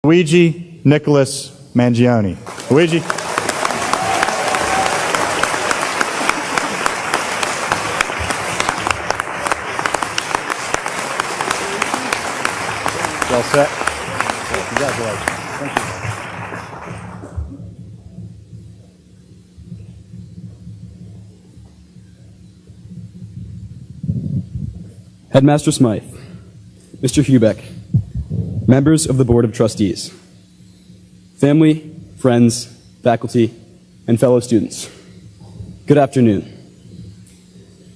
Luigi Nicholas Mangione. Luigi. Well set. Congratulations. Thank you. Headmaster Smythe, Mr. Hubeck, members of the Board of Trustees, family, friends, faculty, and fellow students, good afternoon.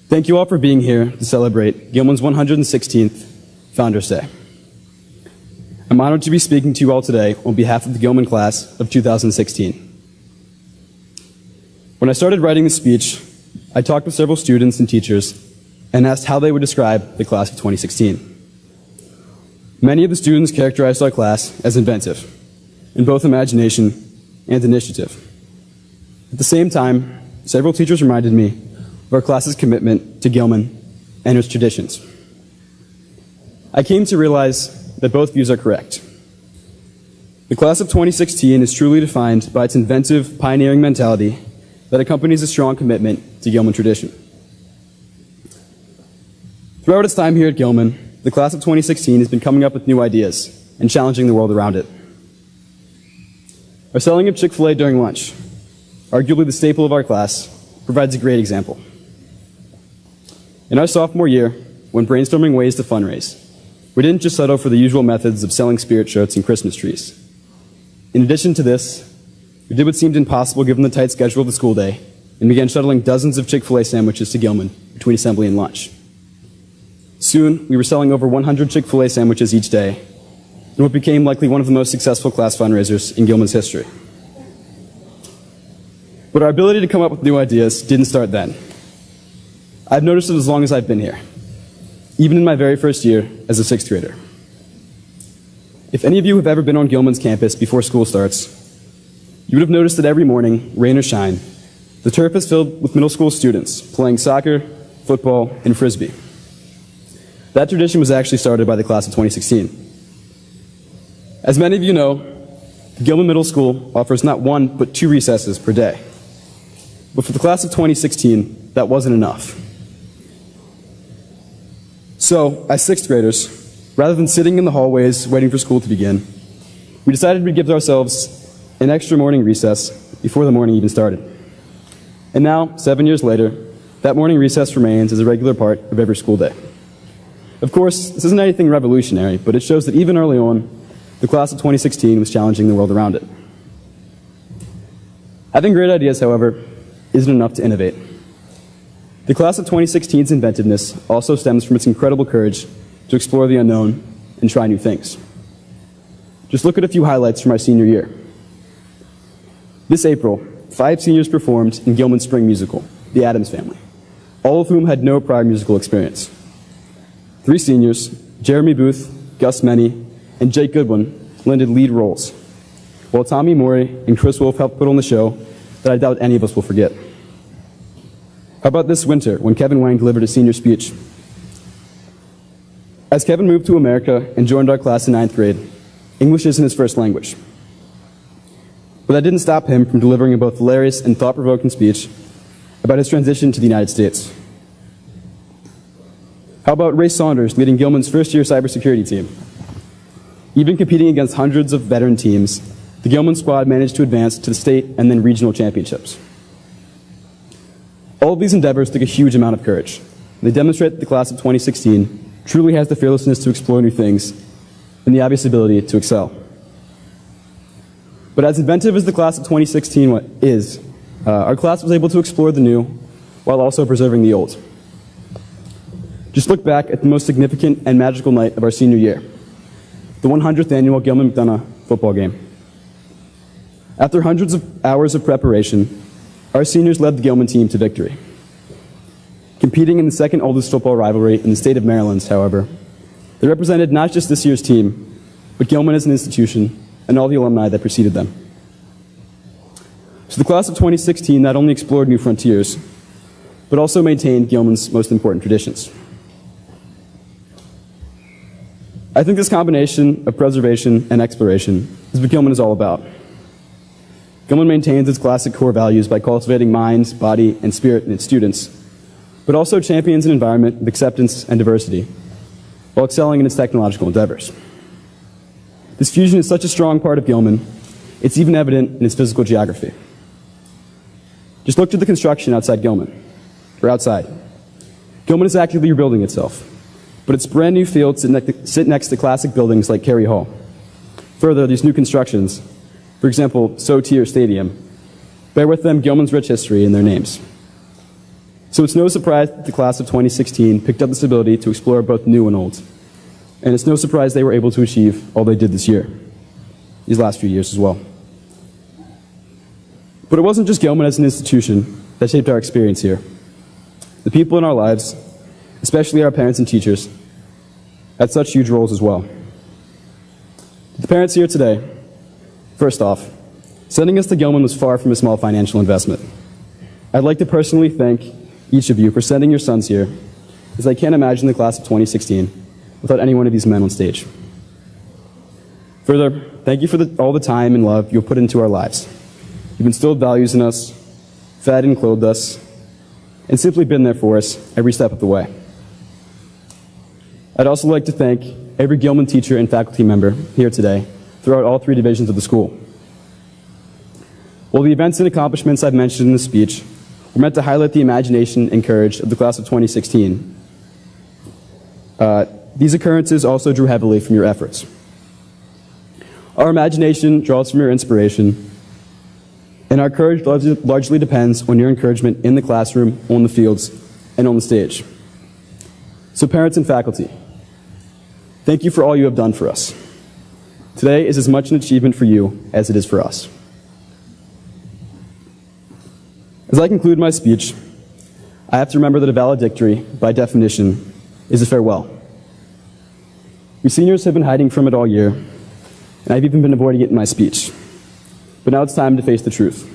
Thank you all for being here to celebrate Gilman's 116th Founders Day. I'm honored to be speaking to you all today on behalf of the Gilman class of 2016. When I started writing this speech, I talked with several students and teachers and asked how they would describe the class of 2016. Many of the students characterized our class as inventive, in both imagination and initiative. At the same time, several teachers reminded me of our class's commitment to Gilman and its traditions. I came to realize that both views are correct. The class of 2016 is truly defined by its inventive, pioneering mentality that accompanies a strong commitment to Gilman tradition. Throughout its time here at Gilman, the class of 2016 has been coming up with new ideas and challenging the world around it. Our selling of Chick-fil-A during lunch, arguably the staple of our class, provides a great example. In our sophomore year, when brainstorming ways to fundraise, we didn't just settle for the usual methods of selling spirit shirts and Christmas trees. In addition to this, we did what seemed impossible given the tight schedule of the school day and began shuttling dozens of Chick-fil-A sandwiches to Gilman between assembly and lunch. Soon, we were selling over 100 Chick-fil-A sandwiches each day, in what became likely one of the most successful class fundraisers in Gilman's history. But our ability to come up with new ideas didn't start then. I've noticed it as long as I've been here, even in my very first year as a sixth grader. If any of you have ever been on Gilman's campus before school starts, you would have noticed that every morning, rain or shine, the turf is filled with middle school students playing soccer, football, and frisbee. That tradition was actually started by the class of 2016. As many of you know, Gilman Middle School offers not one, but 2 recesses per day. But for the class of 2016, that wasn't enough. So, as sixth graders, rather than sitting in the hallways waiting for school to begin, we decided we'd give ourselves an extra morning recess before the morning even started. And now, 7 years later, that morning recess remains as a regular part of every school day. Of course, this isn't anything revolutionary, but it shows that even early on, the class of 2016 was challenging the world around it. Having great ideas, however, isn't enough to innovate. The class of 2016's inventiveness also stems from its incredible courage to explore the unknown and try new things. Just look at a few highlights from our senior year. This April, 5 seniors performed in Gilman's spring musical, The Addams Family, all of whom had no prior musical experience. 3 seniors, Jeremy Booth, Gus Meny, and Jake Goodwin, lended lead roles, while Tommy Morey and Chris Wolf helped put on the show that I doubt any of us will forget. How about this winter, when Kevin Wang delivered a senior speech? As Kevin moved to America and joined our class in 9th grade, English isn't his first language. But that didn't stop him from delivering a both hilarious and thought-provoking speech about his transition to the United States. How about Ray Saunders leading Gilman's first-year cybersecurity team? Even competing against hundreds of veteran teams, the Gilman squad managed to advance to the state and then regional championships. All of these endeavors took a huge amount of courage. They demonstrate that the class of 2016 truly has the fearlessness to explore new things and the obvious ability to excel. But as inventive as the class of 2016 is, our class was able to explore the new while also preserving the old. Just look back at the most significant and magical night of our senior year, the 100th annual Gilman-McDonough football game. After hundreds of hours of preparation, our seniors led the Gilman team to victory. Competing in the second oldest football rivalry in the state of Maryland, however, they represented not just this year's team, but Gilman as an institution and all the alumni that preceded them. So the class of 2016 not only explored new frontiers, but also maintained Gilman's most important traditions. I think this combination of preservation and exploration is what Gilman is all about. Gilman maintains its classic core values by cultivating mind, body, and spirit in its students, but also champions an environment of acceptance and diversity, while excelling in its technological endeavors. This fusion is such a strong part of Gilman, it's even evident in its physical geography. Just look to the construction outside Gilman, or outside. Gilman is actively rebuilding itself, but its brand new fields sit next to classic buildings like Cary Hall. Further, these new constructions, for example, Sotier Stadium, bear with them Gilman's rich history in their names. So it's no surprise that the class of 2016 picked up this ability to explore both new and old. And it's no surprise they were able to achieve all they did this year, these last few years as well. But it wasn't just Gilman as an institution that shaped our experience here. The people in our lives, especially our parents and teachers, had such huge roles as well. The parents here today, first off, sending us to Gilman was far from a small financial investment. I'd like to personally thank each of you for sending your sons here, as I can't imagine the class of 2016 without any one of these men on stage. Further, thank you for all the time and love you've put into our lives. You've instilled values in us, fed and clothed us, and simply been there for us every step of the way. I'd also like to thank every Gilman teacher and faculty member here today throughout all 3 divisions of the school. While the events and accomplishments I've mentioned in the speech were meant to highlight the imagination and courage of the class of 2016, these occurrences also drew heavily from your efforts. Our imagination draws from your inspiration, and our courage largely depends on your encouragement in the classroom, on the fields, and on the stage. So parents and faculty, thank you for all you have done for us. Today is as much an achievement for you as it is for us. As I conclude my speech, I have to remember that a valedictory, by definition, is a farewell. We seniors have been hiding from it all year, and I've even been avoiding it in my speech. But now it's time to face the truth.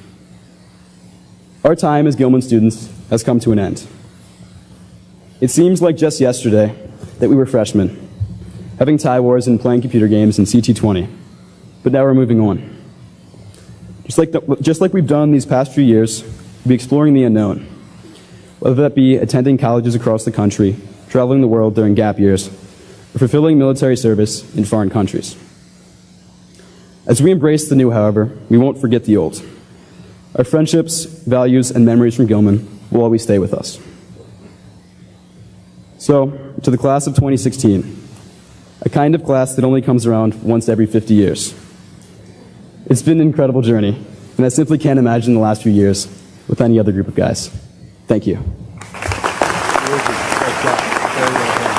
Our time as Gilman students has come to an end. It seems like just yesterday that we were freshmen, having tie wars and playing computer games in CT20, but now we're moving on. Just like we've done these past few years, we'll be exploring the unknown, whether that be attending colleges across the country, traveling the world during gap years, or fulfilling military service in foreign countries. As we embrace the new, however, we won't forget the old. Our friendships, values, and memories from Gilman will always stay with us. So, to the class of 2016, a kind of class that only comes around once every 50 years. It's been an incredible journey, and I simply can't imagine the last few years with any other group of guys. Thank you. Luigi, great job. Very well done.